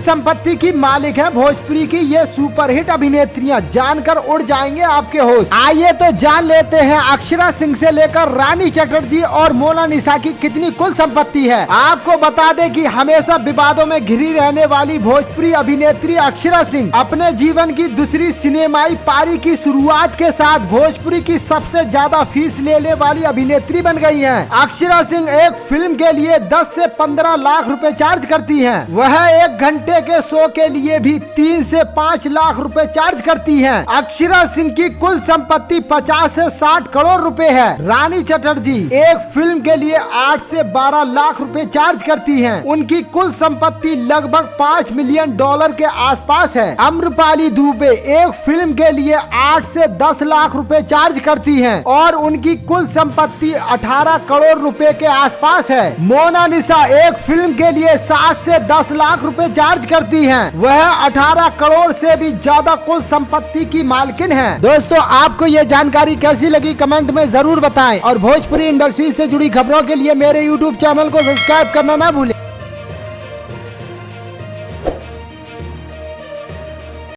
संपत्ति की मालिक है भोजपुरी की ये सुपरहिट अभिनेत्रियां, जानकर उड़ जाएंगे आपके होश। आइए तो जान लेते हैं अक्षरा सिंह से लेकर रानी चटर्जी और मोनालिसा की कितनी कुल संपत्ति है। आपको बता दें कि हमेशा विवादों में घिरी रहने वाली भोजपुरी अभिनेत्री अक्षरा सिंह अपने जीवन की दूसरी सिनेमाई पारी की शुरुआत के साथ भोजपुरी की सबसे ज्यादा फीस लेने वाली अभिनेत्री बन गई है। अक्षरा सिंह एक फिल्म के लिए 10 से 15 लाख रुपए चार्ज करती हैं। वह 1 घंटे के शो के लिए भी 3 से 5 लाख रुपए चार्ज करती हैं। अक्षरा सिंह की कुल संपत्ति 50 से 60 करोड़ रुपए है। रानी चटर्जी एक फिल्म के लिए 8 से 12 लाख रुपए चार्ज करती हैं। उनकी कुल संपत्ति लगभग $5 मिलियन के आसपास है। अम्रपाली दुबे एक फिल्म के लिए 8 से 10 लाख रुपए चार्ज करती हैं और उनकी कुल संपत्ति 18 करोड़ रुपए के आसपास है। मोनालिसा एक फिल्म के लिए 7 से 10 लाख रुपए चार्ज करती हैं। वह 18 करोड़ से भी ज्यादा कुल संपत्ति की मालकिन है। दोस्तों, आपको ये जानकारी कैसी लगी कमेंट में जरूर बताएं और भोजपुरी इंडस्ट्री से जुड़ी खबरों के लिए मेरे YouTube चैनल को सब्सक्राइब करना ना भूलें।